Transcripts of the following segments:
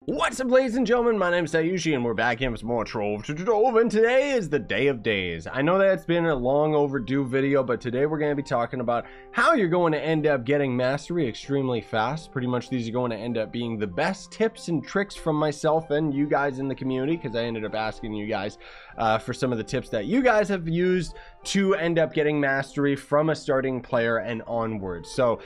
What's up, ladies and gentlemen? My name is Scyushi, and we're back in with some more Trove, and today is the day of days. I know that it's been a long overdue video, but today we're going to be talking about how you're going to end up getting mastery extremely fast. Pretty much these are going to end up being the best tips and tricks from myself and you guys in the community, because I ended up asking you guys for some of the tips that you guys have used to end up getting mastery from a starting player and onwards. So,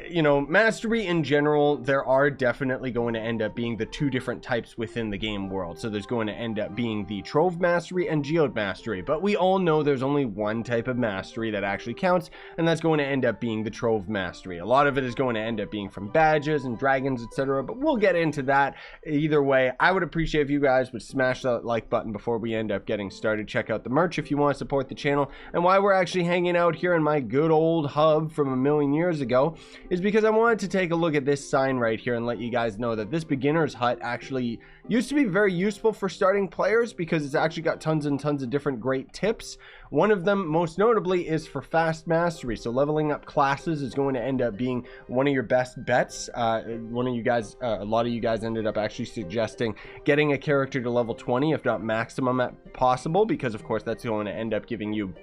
you know, mastery in general, there are definitely going to end up being the two different types within the game world. So there's going to end up being the Trove Mastery and Geode Mastery, but we all know there's only one type of mastery that actually counts, and that's going to end up being the Trove Mastery. A lot of it is going to end up being from badges and dragons, etc., but we'll get into that. Either way, I would appreciate if you guys would smash that like button before we end up getting started. Check out the merch if you want to support the channel. And why we're actually hanging out here in my good old hub from a million years ago is because I wanted to take a look at this sign right here and let you guys know that this beginner's hut actually used to be very useful for starting players, because it's actually got tons and tons of different great tips. One of them, most notably, is for fast mastery. So leveling up classes is going to end up being one of your best bets. One of you guys, a lot of you guys ended up actually suggesting getting a character to level 20, if not maximum at possible, because of course that's going to end up giving you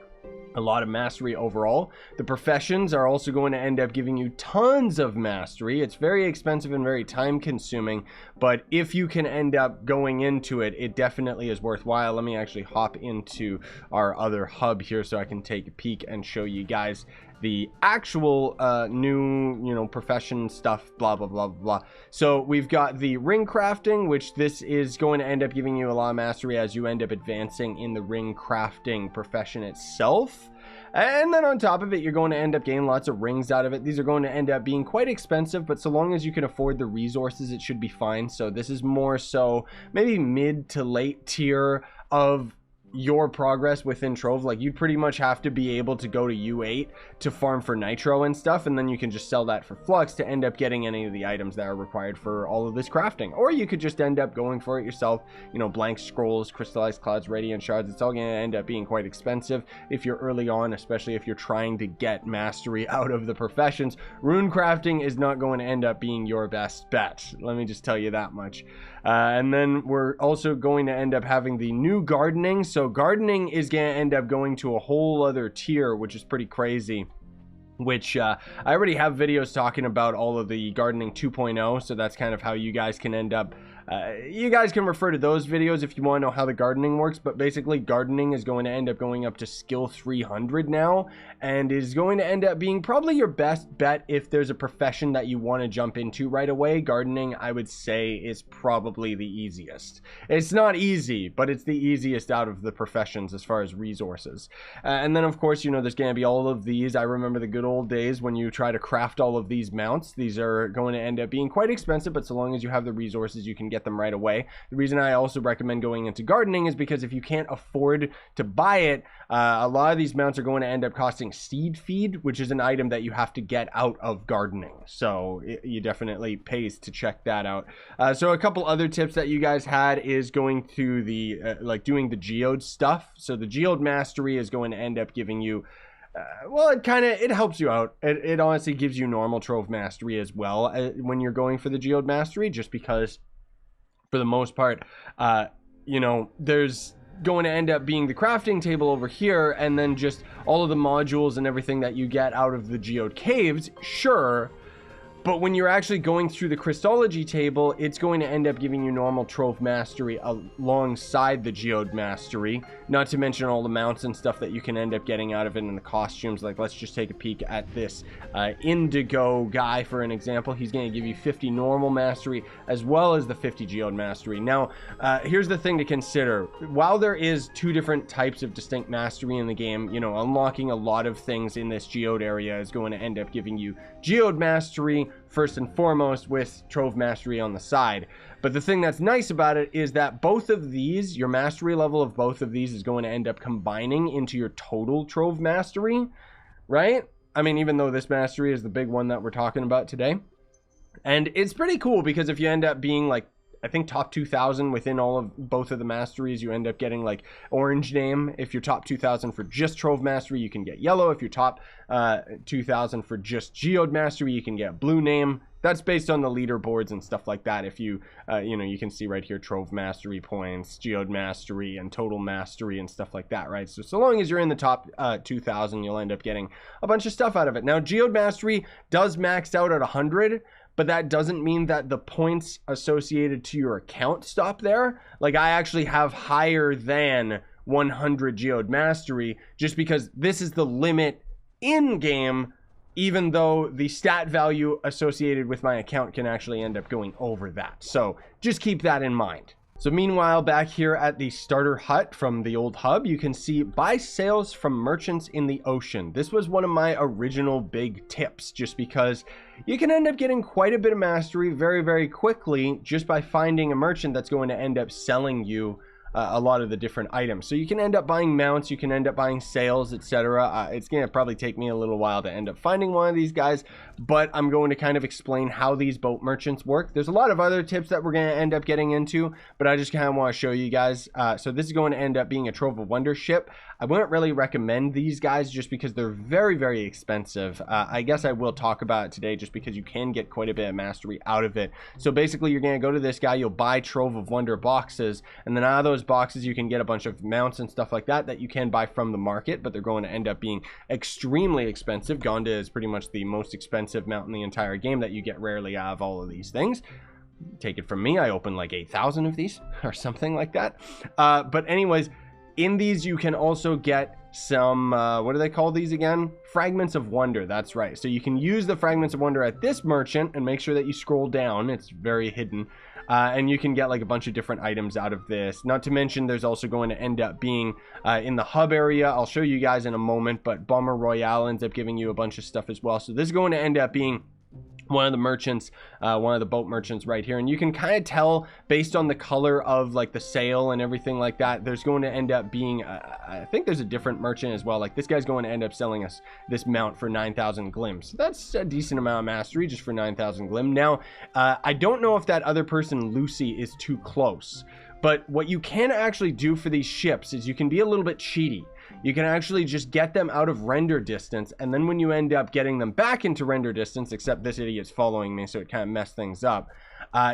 a lot of mastery overall. The professions are also going to end up giving you tons of mastery. It's very expensive and very time consuming, but if you can end up going into it, it definitely is worthwhile. Let me actually hop into our other hub here so I can take a peek and show you guys the actual new, you know, profession stuff, blah blah blah blah. So we've got the ring crafting, which this is going to end up giving you a lot of mastery as you end up advancing in the ring crafting profession itself. And then on top of it, you're going to end up getting lots of rings out of it. These are going to end up being quite expensive, but so long as you can afford the resources, it should be fine. So this is more so maybe mid to late tier of your progress within Trove. Like, you'd pretty much have to be able to go to U8 to farm for nitro and stuff, and then you can just sell that for flux to end up getting any of the items that are required for all of this crafting. Or you could just end up going for it yourself, you know, blank scrolls, crystallized clouds, radiant shards. It's all going to end up being quite expensive if you're early on, especially if you're trying to get mastery out of the professions. Rune crafting is not going to end up being your best bet, let me just tell you that much. And then we're also going to end up having the new gardening. So gardening is going to end up going to a whole other tier, which is pretty crazy. Which I already have videos talking about all of the gardening 2.0, so that's kind of how you guys can end up. You guys can refer to those videos if you want to know how the gardening works, but basically gardening is going to end up going up to skill 300 now, and is going to end up being probably your best bet if there's a profession that you want to jump into right away. Gardening, I would say, is probably the easiest. It's not easy, but it's the easiest out of the professions as far as resources. And then of course, you know, there's going to be all of these. I remember the good old days when you try to craft all of these mounts. These are going to end up being quite expensive, but so long as you have the resources, you can get them right away. The reason I also recommend going into gardening is because if you can't afford to buy it, a lot of these mounts are going to end up costing seed feed, which is an item that you have to get out of gardening. So you definitely pays to check that out. So a couple other tips that you guys had is going to the like doing the geode stuff. So the geode mastery is going to end up giving you well, it helps you out. It honestly gives you normal Trove Mastery as well when you're going for the Geode Mastery, just because for the most part, you know, there's going to end up being the crafting table over here, and then just all of the modules and everything that you get out of the Geode Caves, sure. But when you're actually going through the Crystology table, it's going to end up giving you normal Trove Mastery alongside the Geode Mastery. Not to mention all the mounts and stuff that you can end up getting out of it, and the costumes. Like, let's just take a peek at this Indigo guy, for an example. He's going to give you 50 normal mastery as well as the 50 Geode Mastery. Now, here's the thing to consider. While there is two different types of distinct mastery in the game, you know, unlocking a lot of things in this Geode area is going to end up giving you Geode Mastery first and foremost, with Trove Mastery on the side. But the thing that's nice about it is that both of these, your mastery level of both of these is going to end up combining into your total Trove Mastery, right? I mean, even though this mastery is the big one that we're talking about today. And it's pretty cool because if you end up being like I think top 2,000 within all of both of the masteries. You end up getting like orange name. If you're top 2,000 for just Trove Mastery, you can get yellow. If you're top 2,000 for just Geode Mastery, you can get blue name. That's based on the leaderboards and stuff like that. If you, you know, you can see right here, Trove Mastery points, Geode Mastery, and Total Mastery and stuff like that, right? So long as you're in the top 2,000, you'll end up getting a bunch of stuff out of it. Now, Geode Mastery does max out at 100, but that doesn't mean that the points associated to your account stop there. Like, I actually have higher than 100 Geode Mastery just because this is the limit in-game, even though the stat value associated with my account can actually end up going over that. So just keep that in mind. So meanwhile, back here at the starter hut from the old hub, you can see buy sales from merchants in the ocean. This was one of my original big tips, just because you can end up getting quite a bit of mastery very, very quickly just by finding a merchant that's going to end up selling you a lot of the different items. So you can end up buying mounts, you can end up buying sails, etc. It's going to probably take me a little while to end up finding one of these guys, but I'm going to kind of explain how these boat merchants work. There's a lot of other tips that we're going to end up getting into, but I just kind of want to show you guys. So this is going to end up being a Trove of Wonder ship. I wouldn't really recommend these guys just because they're very, very expensive. I guess I will talk about it today just because you can get quite a bit of mastery out of it. So basically, you're going to go to this guy, you'll buy Trove of Wonder boxes, and then out of those boxes, you can get a bunch of mounts and stuff like that that you can buy from the market, but they're going to end up being extremely expensive. Gonda is pretty much the most expensive mount in the entire game that you get rarely out of all of these things. Take it from me, I opened like 8,000 of these or something like that. But anyways, in these you can also get some what do they call these again? Fragments of Wonder. That's right. So you can use the Fragments of Wonder at this merchant and make sure that you scroll down. It's very hidden. And you can get like a bunch of different items out of this. Not to mention there's also going to end up being in the hub area. I'll show you guys in a moment, but Bomber Royale ends up giving you a bunch of stuff as well. So this is going to end up being one of the merchants, one of the boat merchants right here, and you can kind of tell based on the color of like the sail and everything like that. There's going to end up being I think there's a different merchant as well. Like this guy's going to end up selling us this mount for 9,000 glim. So that's a decent amount of mastery just for 9,000 glim. Now I don't know if that other person Lucy is too close, but what you can actually do for these ships is you can be a little bit cheaty. You can actually just get them out of render distance, and then when you end up getting them back into render distance, except this idiot's following me, so it kind of messed things up,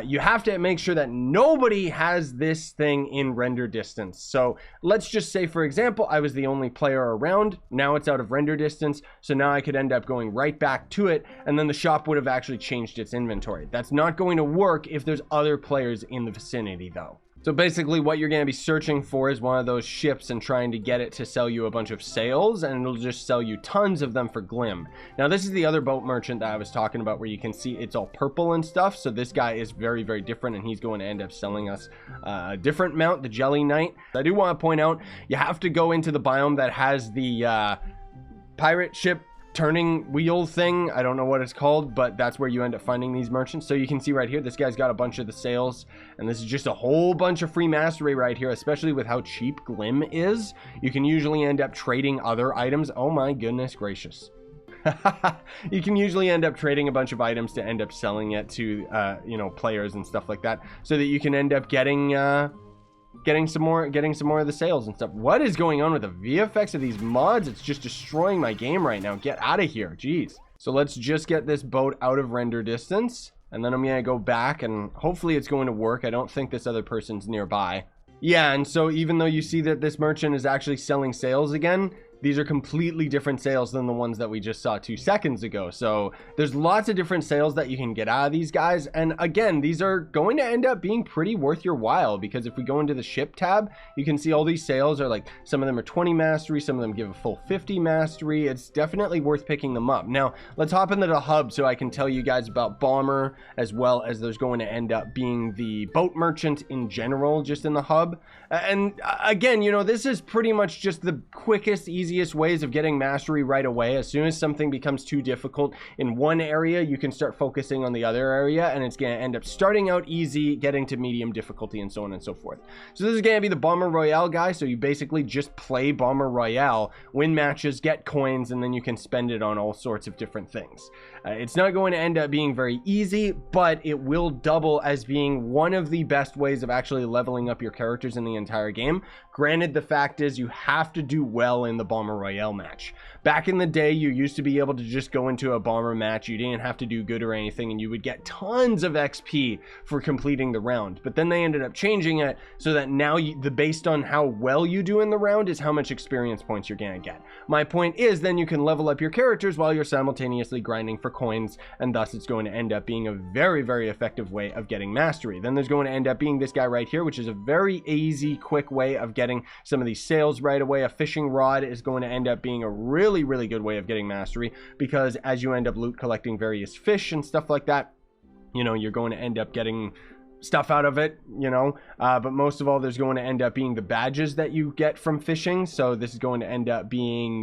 you have to make sure that nobody has this thing in render distance. So let's just say, for example, I was the only player around. Now it's out of render distance, so now I could end up going right back to it, and then the shop would have actually changed its inventory. That's not going to work if there's other players in the vicinity, though. So basically what you're going to be searching for is one of those ships and trying to get it to sell you a bunch of sails, and it'll just sell you tons of them for glim. Now this is the other boat merchant that I was talking about, where you can see it's all purple and stuff. So this guy is very, very different, and he's going to end up selling us a different mount, the Jelly Knight. I do want to point out, you have to go into the biome that has the pirate ship turning wheel thing. I don't know what it's called, but that's where you end up finding these merchants. So you can see right here, this guy's got a bunch of the sails, and this is just a whole bunch of free mastery right here, especially with how cheap glim is. You can usually end up trading other items. Oh my goodness gracious. You can usually end up trading a bunch of items to end up selling it to you know, players and stuff like that, so that you can end up getting some more of the sails and stuff. What is going on with the VFX of these mods? It's just destroying my game right now. Get out of here, jeez. So let's just get this boat out of render distance, and then I'm gonna go back, and hopefully it's going to work. I don't think this other person's nearby. Yeah, and so even though you see that this merchant is actually selling sails again, these are completely different sails than the ones that we just saw 2 seconds ago. So there's lots of different sails that you can get out of these guys. And again, these are going to end up being pretty worth your while, because if we go into the ship tab, you can see all these sails are like, some of them are 20 mastery, some of them give a full 50 mastery. It's definitely worth picking them up. Now, let's hop into the hub so I can tell you guys about Bomber, as well as there's going to end up being the boat merchant in general, just in the hub. And again, you know, this is pretty much just the quickest, easiest easiest ways of getting mastery right away. As soon as something becomes too difficult in one area, you can start focusing on the other area, and it's going to end up starting out easy, getting to medium difficulty, and so on and so forth. So this is going to be the Bomber Royale guy. So you basically just play Bomber Royale, win matches, get coins, and then you can spend it on all sorts of different things. It's not going to end up being very easy, but it will double as being one of the best ways of actually leveling up your characters in the entire game. Granted, the fact is you have to do well in the Bomber Royale match. Back in the day, you used to be able to just go into a bomber match. You didn't have to do good or anything, and you would get tons of XP for completing the round. But then they ended up changing it so that now based on how well you do in the round is how much experience points you're gonna get. My point is then you can level up your characters while you're simultaneously grinding for coins, and thus it's going to end up being a very, very effective way of getting mastery. Then there's going to end up being this guy right here, which is a very easy, quick way of getting some of these sales right away. A fishing rod is going to end up being a really, really good way of getting mastery, because as you end up loot collecting various fish and stuff like that, you know, you're going to end up getting stuff out of it, you know, but most of all, there's going to end up being the badges that you get from fishing. So this is going to end up being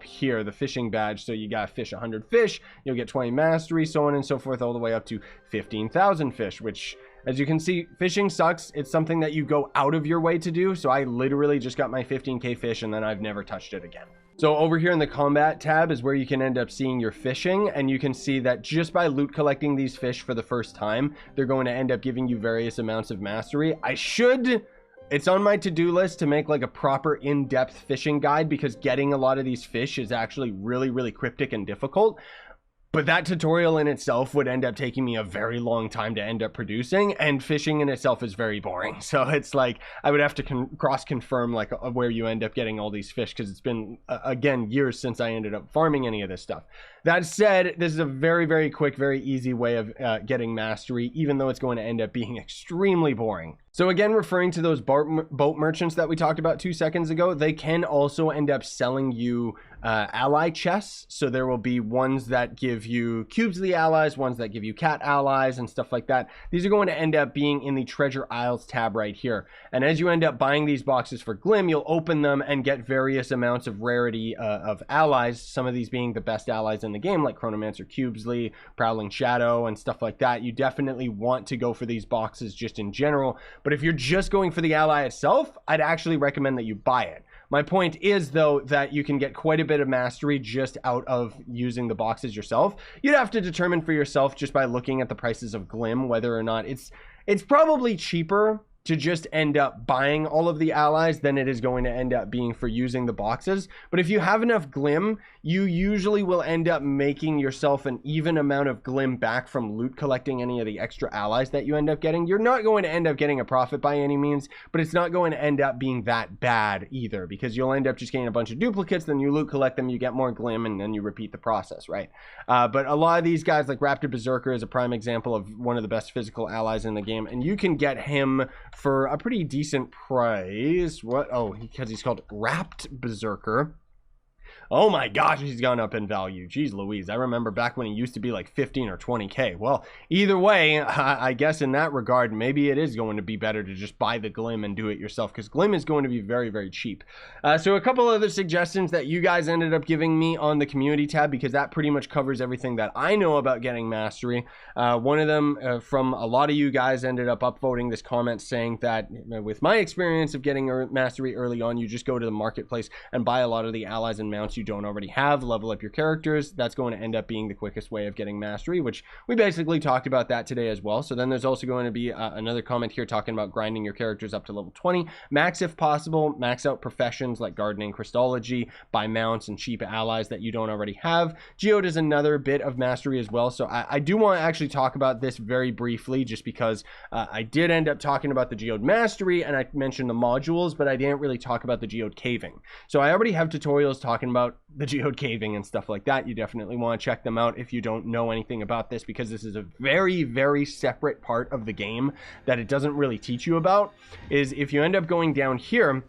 here, the fishing badge. So you gotta fish 100 fish, you'll get 20 mastery, so on and so forth, all the way up to 15,000 fish, which, as you can see, fishing sucks. It's something that you go out of your way to do. So I literally just got my 15k fish and then I've never touched it again. So over here in the combat tab is where you can end up seeing your fishing, and you can see that just by loot collecting these fish for the first time, they're going to end up giving you various amounts of mastery. It's on my to-do list to make like a proper in-depth fishing guide, because getting a lot of these fish is actually really, really cryptic and difficult. But that tutorial in itself would end up taking me a very long time to end up producing, and fishing in itself is very boring. So it's like I would have to cross-confirm like where you end up getting all these fish, because it's been, again, years since I ended up farming any of this stuff. That said, this is a very, very quick, very easy way of getting mastery, even though it's going to end up being extremely boring. So again, referring to those boat merchants that we talked about 2 seconds ago, they can also end up selling you ally chests. So there will be ones that give you cubes of the allies, ones that give you cat allies and stuff like that. These are going to end up being in the treasure isles tab right here. And as you end up buying these boxes for glim, you'll open them and get various amounts of rarity of allies, some of these being the best allies in the game, like Chronomancer Cubesley, Prowling Shadow, and stuff like that. You definitely want to go for these boxes just in general. But if you're just going for the ally itself, I'd actually recommend that you buy it. My point is, though, that you can get quite a bit of mastery just out of using the boxes yourself. You'd have to determine for yourself just by looking at the prices of glim whether or not it's probably cheaper to just end up buying all of the allies than it is going to end up being for using the boxes. But if you have enough glim, you usually will end up making yourself an even amount of glim back from loot collecting any of the extra allies that you end up getting. You're not going to end up getting a profit by any means, but it's not going to end up being that bad either, because you'll end up just getting a bunch of duplicates, then you loot collect them, you get more glim, and then you repeat the process, right? But a lot of these guys, like Raptor Berserker is a prime example of one of the best physical allies in the game, and you can get him for a pretty decent price. What? Oh, because he's called Wrapped Berserker. Oh my gosh, he's gone up in value. Jeez Louise, I remember back when he used to be like 15 or 20k. Well, either way, I guess in that regard, maybe it is going to be better to just buy the glim and do it yourself, because glim is going to be very, very cheap. So a couple other suggestions that you guys ended up giving me on the community tab, because that pretty much covers everything that I know about getting mastery. One of them from a lot of you guys ended up upvoting this comment saying that with my experience of getting mastery early on, you just go to the marketplace and buy a lot of the allies and mounts you don't already have, level up your characters. That's going to end up being the quickest way of getting mastery, which we basically talked about that today as well. So then there's also going to be another comment here talking about grinding your characters up to level 20, max if possible, max out professions like gardening, Christology, buy mounts and cheap allies that you don't already have. Geode is another bit of mastery as well. So I do want to actually talk about this very briefly, just because I did end up talking about the geode mastery and I mentioned the modules, but I didn't really talk about the geode caving. So I already have tutorials talking about the geode caving and stuff like that. You definitely want to check them out if you don't know anything about this, because this is a very, very separate part of the game that it doesn't really teach you about. Is if you end up going down here,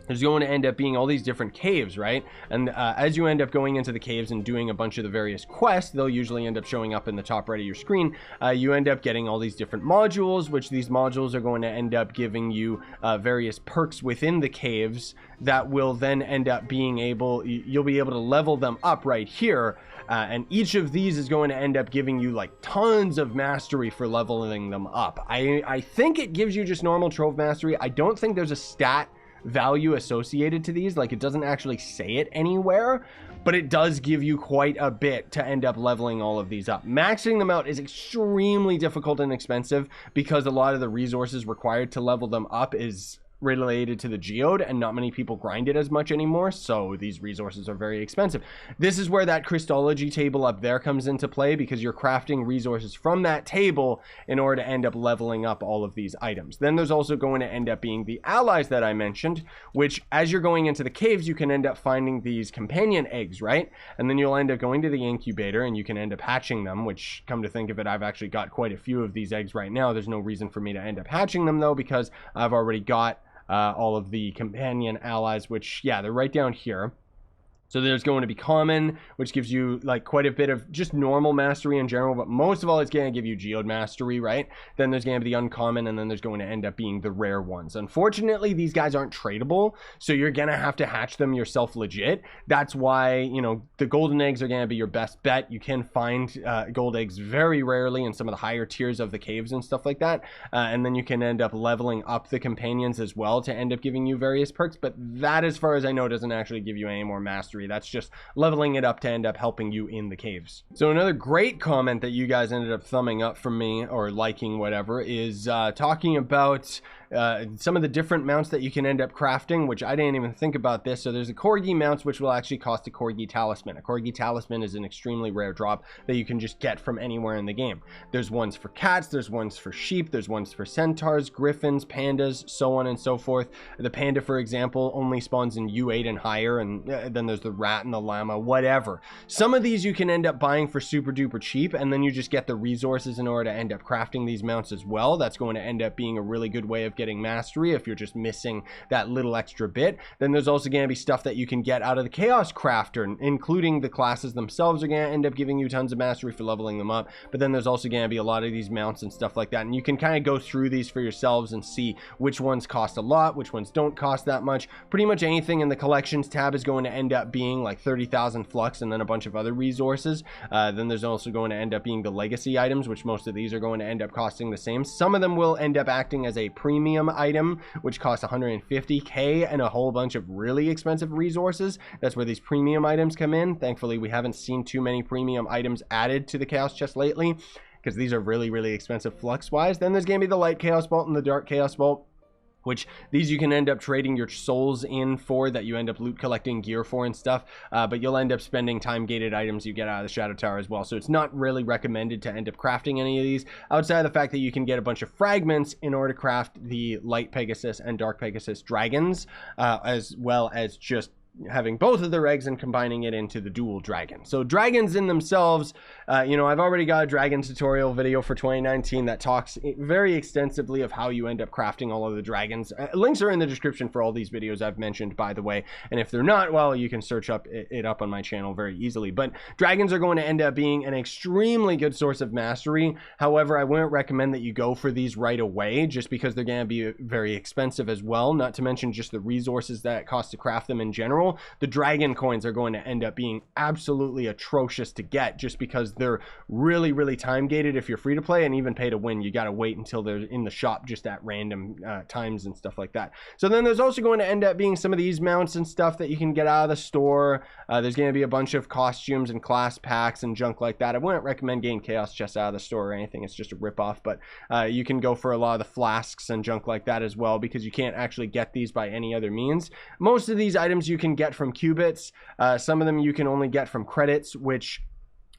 there's going to end up being all these different caves, right? And as you end up going into the caves and doing a bunch of the various quests, they'll usually end up showing up in the top right of your screen. You end up getting all these different modules, which these modules are going to end up giving you various perks within the caves that will then end up being you'll be able to level them up right here. And each of these is going to end up giving you like tons of mastery for leveling them up. I think it gives you just normal Trove Mastery. I don't think there's a stat value associated to these, like it doesn't actually say it anywhere, but it does give you quite a bit to end up leveling all of these up. Maxing them out is extremely difficult and expensive because a lot of the resources required to level them up is related to the geode, and not many people grind it as much anymore, so these resources are very expensive. This is where that Crystology table up there comes into play, because you're crafting resources from that table in order to end up leveling up all of these items. Then there's also going to end up being the allies that I mentioned, which as you're going into the caves, you can end up finding these companion eggs, right? And then you'll end up going to the incubator and you can end up hatching them, which, come to think of it, I've actually got quite a few of these eggs right now. There's no reason for me to end up hatching them though, because I've already got all of the companion allies, which, yeah, they're right down here. So there's going to be common, which gives you like quite a bit of just normal mastery in general, but most of all, it's going to give you geode mastery, right? Then there's going to be the uncommon, and then there's going to end up being the rare ones. Unfortunately, these guys aren't tradable, so you're going to have to hatch them yourself legit. That's why, you know, the golden eggs are going to be your best bet. You can find gold eggs very rarely in some of the higher tiers of the caves and stuff like that. And then you can end up leveling up the companions as well to end up giving you various perks, but that, as far as I know, doesn't actually give you any more mastery. That's just leveling it up to end up helping you in the caves. So another great comment that you guys ended up thumbing up from me, or liking, whatever, is talking about some of the different mounts that you can end up crafting, which I didn't even think about this. So there's a Corgi mounts, which will actually cost a Corgi talisman. A Corgi talisman is an extremely rare drop that you can just get from anywhere in the game. There's ones for cats, there's ones for sheep, there's ones for centaurs, griffins, pandas, so on and so forth. The panda, for example, only spawns in U8 and higher, and then there's the rat and the llama, whatever. Some of these you can end up buying for super duper cheap, and then you just get the resources in order to end up crafting these mounts as well. That's going to end up being a really good way of getting mastery if you're just missing that little extra bit. Then there's also going to be stuff that you can get out of the Chaos Crafter, including the classes themselves are going to end up giving you tons of mastery for leveling them up. But then there's also going to be a lot of these mounts and stuff like that, and you can kind of go through these for yourselves and see which ones cost a lot, which ones don't cost that much. Pretty much anything in the collections tab is going to end up being like 30,000 flux and then a bunch of other resources. Then there's also going to end up being the legacy items, which most of these are going to end up costing the same. Some of them will end up acting as a premium item, which costs 150k and a whole bunch of really expensive resources. That's where these premium items come in. Thankfully, we haven't seen too many premium items added to the chaos chest lately, because these are really, really expensive flux wise. Then there's going to be the light chaos bolt and the dark chaos bolt, which these you can end up trading your souls in for, that you end up loot collecting gear for and stuff, but you'll end up spending time gated items you get out of the Shadow Tower as well. So it's not really recommended to end up crafting any of these, outside of the fact that you can get a bunch of fragments in order to craft the light Pegasus and dark Pegasus dragons, as well as just having both of their eggs and combining it into the dual dragon. So dragons in themselves, you know, I've already got a dragon tutorial video for 2019 that talks very extensively of how you end up crafting all of the dragons. Links are in the description for all these videos I've mentioned, by the way, and if they're not, well, you can search it up on my channel very easily. But dragons are going to end up being an extremely good source of mastery. However, I wouldn't recommend that you go for these right away, just because they're going to be very expensive as well, not to mention just the resources that it costs to craft them in general. The dragon coins are going to end up being absolutely atrocious to get, just because they're really, really time gated if you're free to play, and even pay to win, you got to wait until they're in the shop just at random times and stuff like that. So then there's also going to end up being some of these mounts and stuff that you can get out of the store. There's going to be a bunch of costumes and class packs and junk like that. I wouldn't recommend getting chaos chests out of the store or anything, it's just a ripoff, but you can go for a lot of the flasks and junk like that as well, because you can't actually get these by any other means. Most of these items you can get from qubits. Some of them you can only get from credits, which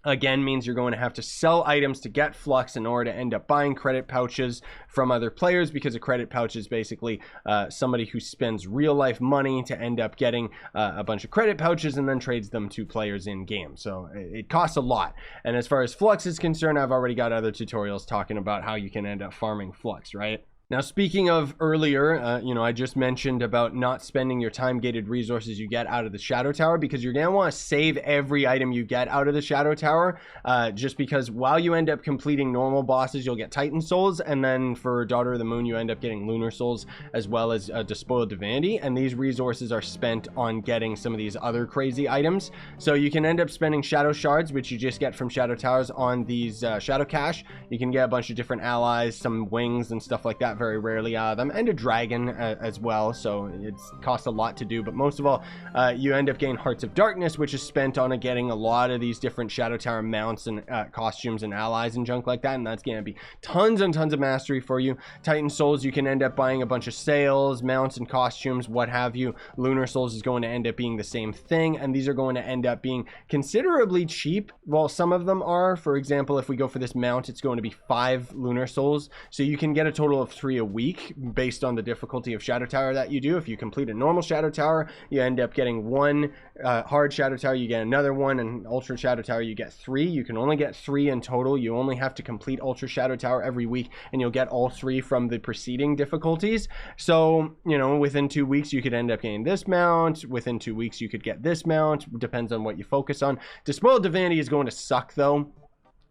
again means you're going to have to sell items to get flux in order to end up buying credit pouches from other players, because a credit pouch is basically somebody who spends real life money to end up getting a bunch of credit pouches and then trades them to players in game. So it costs a lot. And as far as flux is concerned, I've already got other tutorials talking about how you can end up farming flux, right? Now, speaking of earlier, you know, I just mentioned about not spending your time-gated resources you get out of the Shadow Tower, because you're going to want to save every item you get out of the Shadow Tower, just because while you end up completing normal bosses, you'll get Titan Souls, and then for Daughter of the Moon, you end up getting Lunar Souls, as well as Despoiled Divinity, and these resources are spent on getting some of these other crazy items. So you can end up spending Shadow Shards, which you just get from Shadow Towers, on these Shadow Cache. You can get a bunch of different allies, some wings and stuff like that, very rarely out of them, and a dragon as well, so it costs a lot to do. But most of all, you end up getting Hearts of Darkness, which is spent on getting a lot of these different Shadow Tower mounts and costumes and allies and junk like that, and that's going to be tons and tons of mastery for you. Titan Souls, you can end up buying a bunch of sails, mounts and costumes, what have you. Lunar Souls is going to end up being the same thing, and these are going to end up being considerably cheap. Well, some of them are. For example, if we go for this mount, it's going to be 5 Lunar Souls, so you can get a total of 3 a week based on the difficulty of Shadow Tower that you do. If you complete a normal Shadow Tower, you end up getting 1 hard Shadow Tower, you get another 1, and Ultra Shadow Tower you get 3. You can only get 3 in total. You only have to complete Ultra Shadow Tower every week, and you'll get all 3 from the preceding difficulties. So, you know, within 2 weeks you could end up getting this mount. Within 2 weeks you could get this mount. Depends on what you focus on. Despoiled Divinity is going to suck though,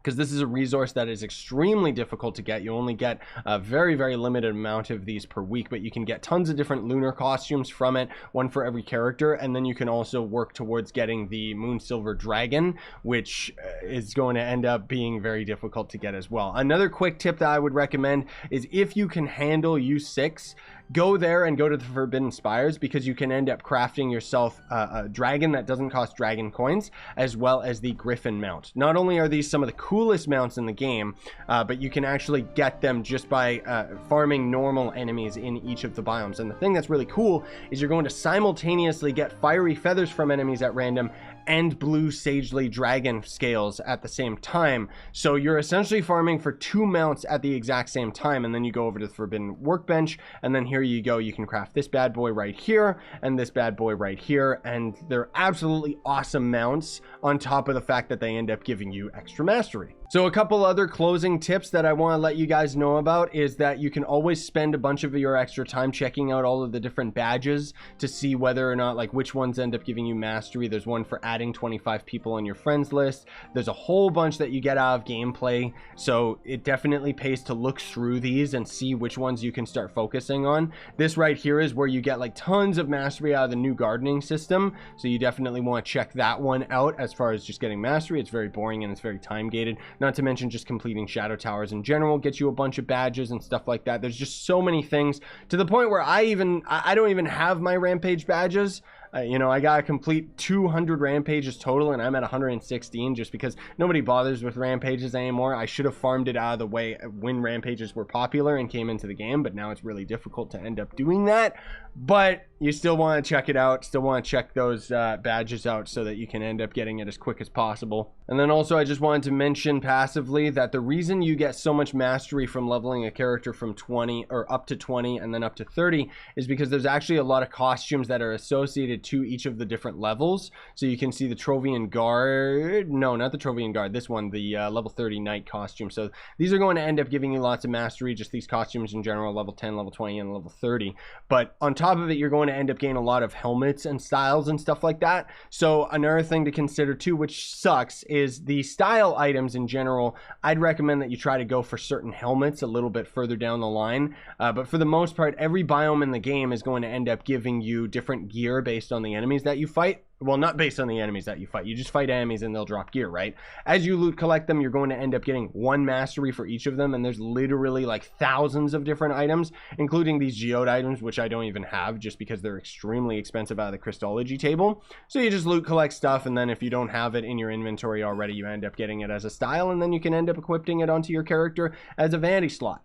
because this is a resource that is extremely difficult to get. You only get a very, very limited amount of these per week, but you can get tons of different lunar costumes from it, 1 for every character, and then you can also work towards getting the Moon Silver Dragon, which is going to end up being very difficult to get as well. Another quick tip that I would recommend is, if you can handle U6, go there and go to the Forbidden Spires, because you can end up crafting yourself a dragon that doesn't cost dragon coins, as well as the Griffin mount. Not only are these some of the coolest mounts in the game, but you can actually get them just by farming normal enemies in each of the biomes. And the thing that's really cool is you're going to simultaneously get fiery feathers from enemies at random and blue sagely dragon scales at the same time. So you're essentially farming for 2 mounts at the exact same time, and then you go over to the Forbidden Workbench, and then here you go, you can craft this bad boy right here and this bad boy right here, and they're absolutely awesome mounts, on top of the fact that they end up giving you extra mastery. So a couple other closing tips that I want to let you guys know about is that you can always spend a bunch of your extra time checking out all of the different badges to see whether or not, like, which ones end up giving you mastery. There's one for adding 25 people on your friends list. There's a whole bunch that you get out of gameplay, so it definitely pays to look through these and see which ones you can start focusing on. This right here is where you get like tons of mastery out of the new gardening system, so you definitely want to check that one out. As far as just getting mastery, it's very boring and it's very time gated. Not to mention just completing Shadow Towers in general gets you a bunch of badges and stuff like that. There's just so many things, to the point where I don't even have my Rampage badges. You know, I gotta complete 200 rampages total, and I'm at 116 just because nobody bothers with rampages anymore. I should have farmed it out of the way when rampages were popular and came into the game, but now it's really difficult to end up doing that. But you still want to check it out, still want to check those badges out so that you can end up getting it as quick as possible. And then also, I just wanted to mention passively that the reason you get so much mastery from leveling a character from 20 or up to 20 and then up to 30 is because there's actually a lot of costumes that are associated to each of the different levels. So you can see the Trovian Guard, no, not the Trovian Guard, this one, the level 30 Knight costume. So these are going to end up giving you lots of mastery, just these costumes in general, level 10, level 20, and level 30. But on top of it, you're going to end up getting a lot of helmets and styles and stuff like that. So another thing to consider too, which sucks, is the style items in general. I'd recommend that you try to go for certain helmets a little bit further down the line. But for the most part, every biome in the game is going to end up giving you different gear based on the enemies that you fight. Well, not based on the enemies that you fight. You just fight enemies and they'll drop gear, right? As you loot collect them, you're going to end up getting 1 mastery for each of them, and there's literally like thousands of different items, including these geode items, which I don't even have just because they're extremely expensive out of the Christology table. So you just loot collect stuff, and then if you don't have it in your inventory already, you end up getting it as a style, and then you can end up equipping it onto your character as a vanity slot.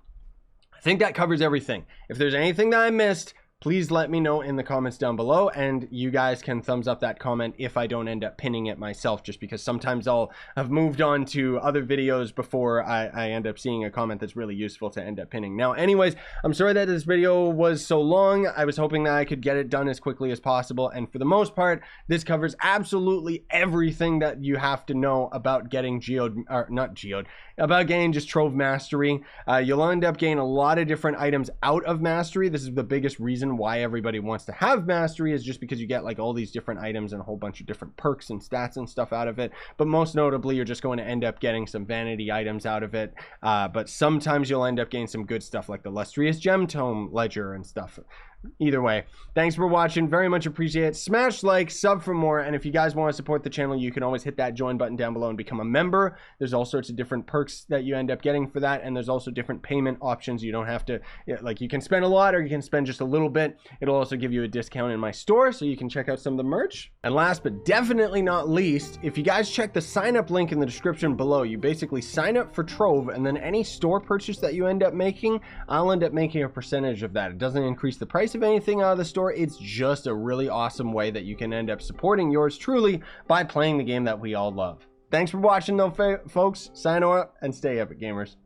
I think that covers everything. If there's anything that I missed, please let me know in the comments down below, and you guys can thumbs up that comment if I don't end up pinning it myself, just because sometimes I'll have moved on to other videos before I end up seeing a comment that's really useful to end up pinning. Now, anyways, I'm sorry that this video was so long. I was hoping that I could get it done as quickly as possible, and for the most part, this covers absolutely everything that you have to know about getting about getting just Trove Mastery. You'll end up getting a lot of different items out of Mastery. This is the biggest reason why everybody wants to have Mastery, is just because you get like all these different items and a whole bunch of different perks and stats and stuff out of it. But most notably, you're just going to end up getting some vanity items out of it. But sometimes you'll end up getting some good stuff like the Lustrous Gem Tome Ledger and stuff. Either way, thanks for watching. Very much appreciate it. Smash like, sub for more, and if you guys want to support the channel, you can always hit that join button down below and become a member. There's all sorts of different perks that you end up getting for that, and there's also different payment options. You don't have to, like, you can spend a lot or you can spend just a little bit. It'll also give you a discount in my store, so you can check out some of the merch. And last but definitely not least, if you guys check the sign up link in the description below, you basically sign up for Trove, and then any store purchase that you end up making, I'll end up making a percentage of that. It doesn't increase the price of anything out of the store. It's just a really awesome way that you can end up supporting yours truly by playing the game that we all love. Thanks for watching though, folks. Sign on and stay epic, gamers.